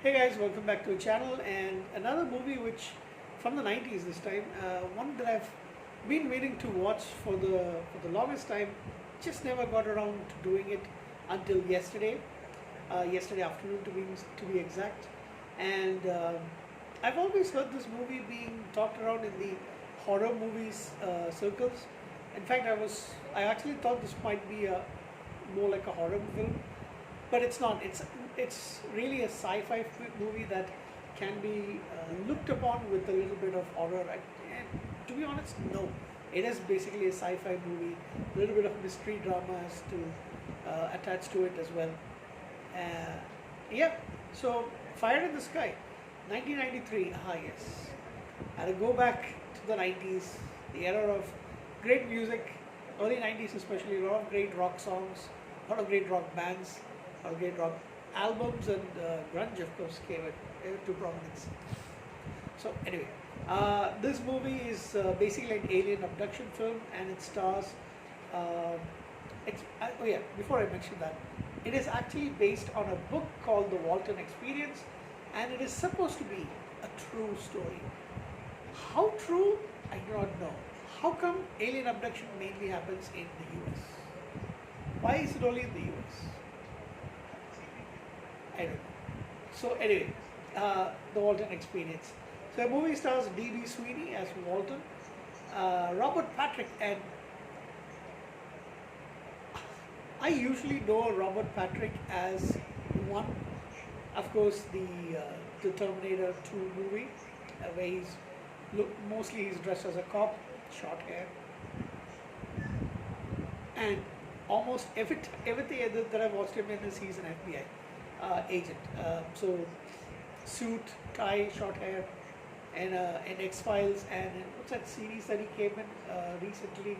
Hey guys, welcome back to the channel and another movie which from the 90s this time, one that I've been waiting to watch for the longest time, just never got around to doing it until yesterday afternoon to be exact. And I've always heard this movie being talked around in the horror movies circles. In fact, I actually thought this might be a more like a horror film, but it's not. It's really a sci-fi movie that can be looked upon with a little bit of horror. And to be honest, no, it is basically a sci-fi movie. A little bit of mystery drama is to attached to it as well. Uh, yeah. So Fire in the Sky, 1993. Ah yes. I had to go back to the 90s, the era of great music, early 90s especially, a lot of great rock songs, a lot of great rock bands, a lot of great rock albums, and grunge of course came to prominence. So anyway, this movie is basically an alien abduction film, and it stars. Uh, oh yeah, before I mention that, it is actually based on a book called The Walton Experience, and it is supposed to be a true story. How true? I do not know. How come alien abduction mainly happens in the US? Why is it only in the US? I don't know. So anyway, the Walton Experience. So the movie stars D.B. Sweeney as Walton, Robert Patrick, and I usually know Robert Patrick as one, of course, the Terminator 2 movie, where mostly he's dressed as a cop, short hair, and almost everything that I've watched him in is he's an FBI agent. So suit, tie, short hair, and in X Files, and in, what's that series that he came in recently?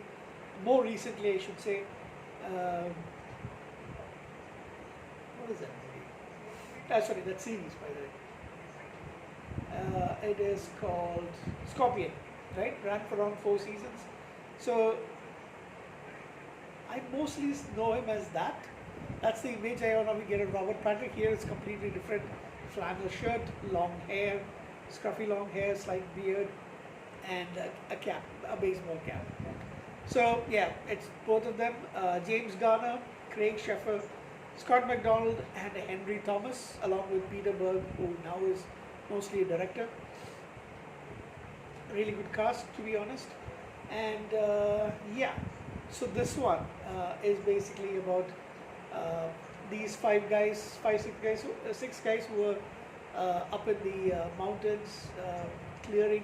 More recently, I should say. Um, what is that movie? Sorry, that series, by the way. It is called Scorpion, right? Ran for around 4 seasons. So I mostly know him as that. That's the image I want to get of Robert Patrick. Here it's completely different. Flannel shirt, long hair, scruffy long hair, slight beard, and a cap, a baseball cap. So yeah, it's both of them. James Garner, Craig Sheffer, Scott McDonald, and Henry Thomas, along with Peter Berg, who now is mostly a director. Really good cast, to be honest. And yeah, so this one is basically about these six guys who were up in the mountains, clearing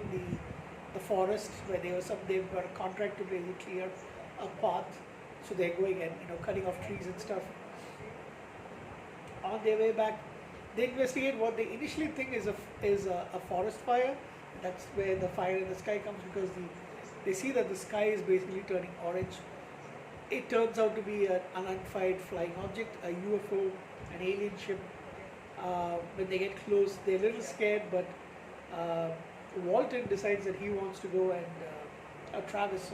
the forest where they've got a contract to really clear a path. So they're going and cutting off trees and stuff. On their way back, they investigate what they initially think is a forest fire. That's where the fire in the sky comes, because they see that the sky is basically turning orange. It turns out to be an unidentified flying object, a UFO, an alien ship. When they get close, they're a little scared, but Walton decides that he wants to go and Travis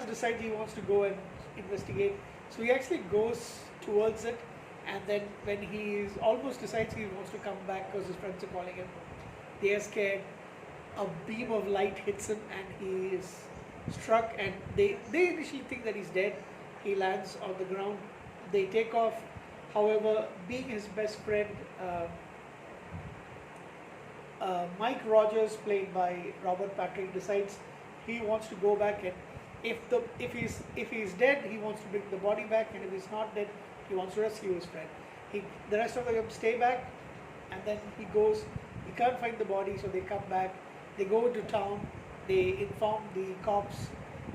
decides he wants to go and investigate. So he actually goes towards it, and then when he almost decides he wants to come back because his friends are calling him, they are scared. A beam of light hits him, and he is struck, and they initially think that he's dead. He lands on the ground. They take off. However, being his best friend, Mike Rogers, played by Robert Patrick, decides he wants to go back, and if he's dead, he wants to bring the body back, and if he's not dead, he wants to rescue his friend. The rest of them stay back, and then he goes. He can't find the body, so they come back. They go into town. They inform the cops,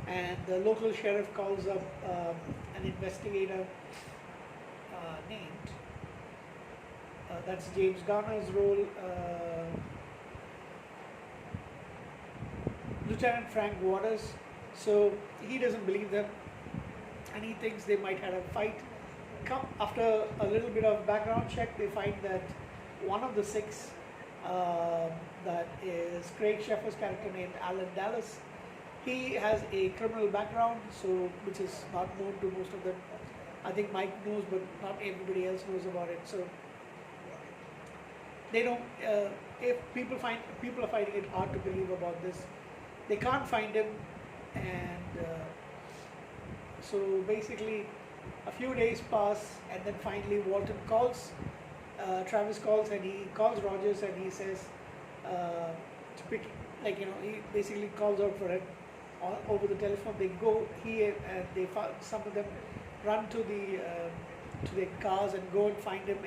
and the local sheriff calls up an investigator named. That's James Garner's role. Lieutenant Frank Waters. So he doesn't believe them, and he thinks they might have a fight. After a little bit of background check, they find that one of the six, that is Craig Sheffer's character named Alan Dallas, he has a criminal background, so which is not known to most of them. I think Mike knows, but not everybody else knows about it. So they don't. If people are finding it hard to believe about this, they can't find him, and so basically, a few days pass, and then finally Walton calls. Travis calls, and he calls Rogers, and he says, to pick, like he basically calls out for it over the telephone. They go, he and some of them run to their cars and go and find him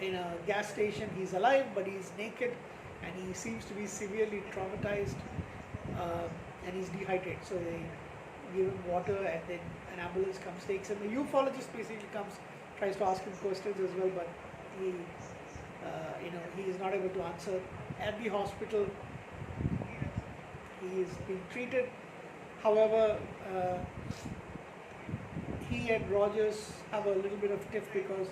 in a gas station. He's alive, but he's naked, and he seems to be severely traumatized, and he's dehydrated. So they give him water, and then an ambulance comes, takes him. The ufologist basically comes, tries to ask him questions as well, but he he is not able to answer. At the hospital, he is being treated. However, he and Rogers have a little bit of tiff because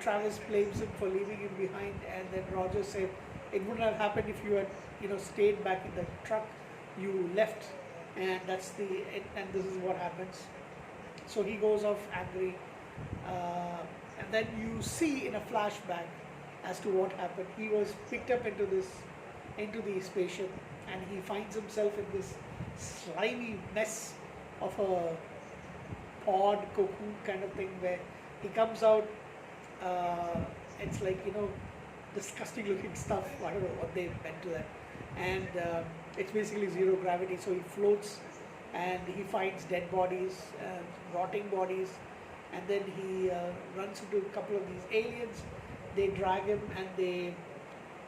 Travis blames him for leaving him behind, and then Rogers said it wouldn't have happened if you had stayed back in the truck. You left, and and this is what happens. So he goes off angry, and then you see in a flashback as to what happened. He was picked up into the spaceship, and he finds himself in this slimy mess of a pod cocoon kind of thing, where he comes out. It's like disgusting looking stuff. I don't know what they meant to that, and it's basically zero gravity. So he floats, and he finds dead bodies, rotting bodies, and then he runs into a couple of these aliens. They drag him and they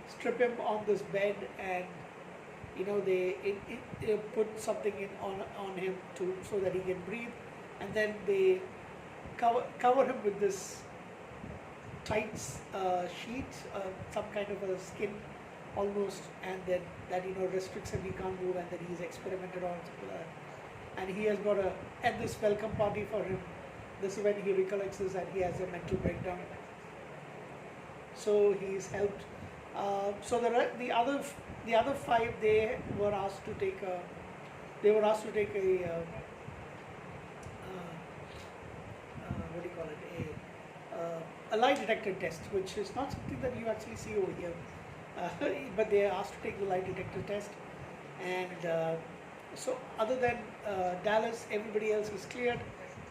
strip him on this bed, and they put something on him so that he can breathe, and then they cover him with this tight sheet, some kind of a skin almost, and then that restricts him. He can't move, and then he's experimented on, and he has got at this welcome party for him. This is when he recollects this, and he has a mental breakdown. So he's helped. So the other five, they were asked to take a what do you call it, a lie detector test, which is not something that you actually see over here, but they are asked to take the lie detector test, and so other than Dallas, everybody else is cleared.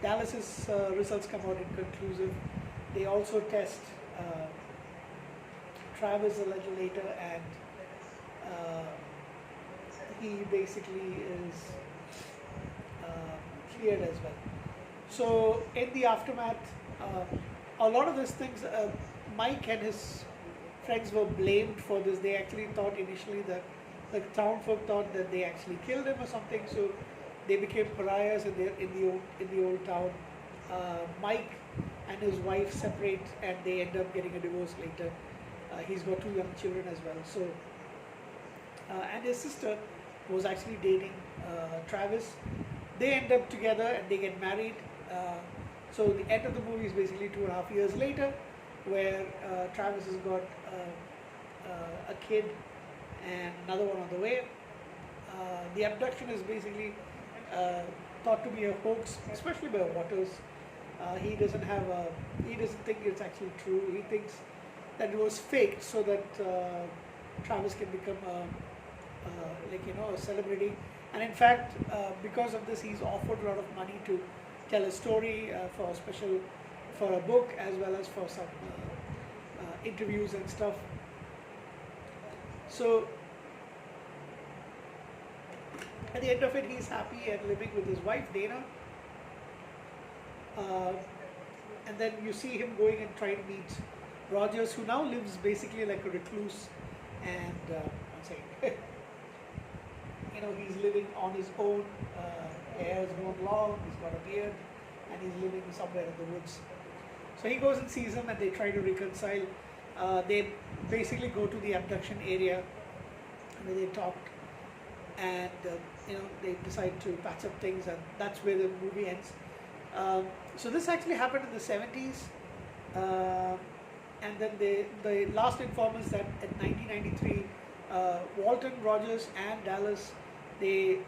Dallas's results come out inconclusive. They also test Travis a little later, and he basically is cleared as well. So in the aftermath, a lot of these things, Mike and his friends were blamed for this. They actually thought initially that the town folk thought that they actually killed him or something, so they became pariahs in the old town. Mike and his wife separate, and they end up getting a divorce later. He's got 2 young children as well. So, and his sister was actually dating Travis. They end up together and they get married. So the end of the movie is basically 2.5 years later, where Travis has got a kid and another one on the way. The abduction is basically thought to be a hoax, especially by Waters. He doesn't think it's actually true. He thinks that it was faked so that Travis can become a celebrity. And in fact, because of this, he's offered a lot of money to tell a story for a book, as well as for some interviews and stuff. So at the end of it, he's happy and living with his wife Dana. And then you see him going and trying to meet Rogers, who now lives basically like a recluse, and I'm saying, he's living on his own. Hair is grown long, he's got a beard, and he's living somewhere in the woods. So he goes and sees him, and they try to reconcile. They basically go to the abduction area, where they talked, and they decide to patch up things, and that's where the movie ends. So this actually happened in the 70s, and then the last informants that in 1993, Walton, Rogers, and Dallas, they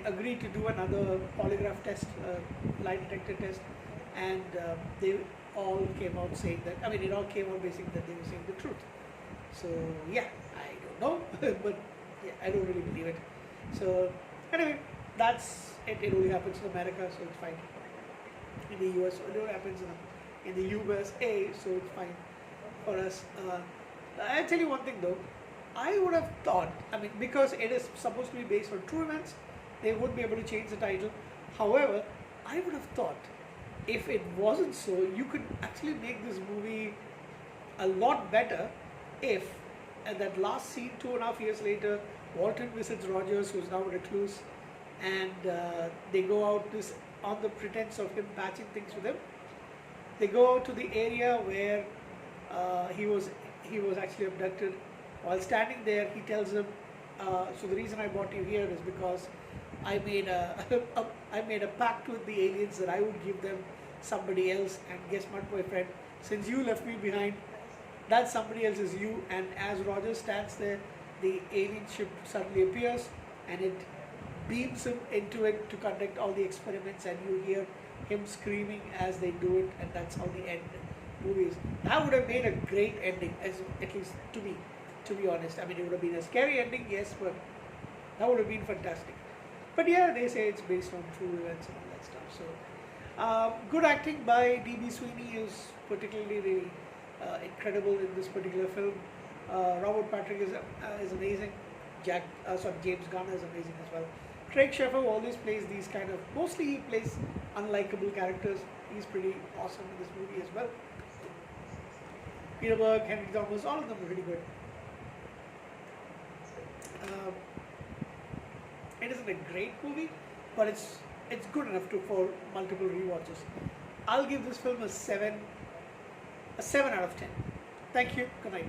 agreed to do another polygraph test, lie detector test, and all came out saying that. I mean, it all came out basically that they were saying the truth. So yeah, I don't know, but yeah, I don't really believe it. So anyway, that's it. It only happens in America, so it's fine. In the US, it only happens in the USA, so it's fine for us. I'll tell you one thing though. I would have thought, I mean, because it is supposed to be based on true events, they would be able to change the title. However, I would have thought if it wasn't so, you could actually make this movie a lot better if, at that last scene, 2.5 years later, Walton visits Rogers, who's now a recluse, and they go out this on the pretense of him patching things with him. They go to the area where he was actually abducted. While standing there, he tells him, "So the reason I brought you here is because I made I made a pact with the aliens that I would give them somebody else. And guess what, my friend? Since you left me behind, that somebody else is you." And as Rogers stands there, the alien ship suddenly appears, and it beams him into it to conduct all the experiments, and you hear him screaming as they do it, and that's how the end movie is. That would have made a great ending, at least to me, to be honest. I mean, it would have been a scary ending, yes, but that would have been fantastic. But yeah, they say it's based on true events and all that stuff. So, good acting by D.B. Sweeney is particularly incredible in this particular film. Robert Patrick is amazing. James Garner is amazing as well. Craig Sheffer always plays these kind of, mostly he plays unlikable characters. He's pretty awesome in this movie as well. Peter Berg, Henry Thomas, all of them are really good. It isn't a great movie, but it's good enough for multiple rewatches. I'll give this film a 7 out of 10. Thank you. Good night.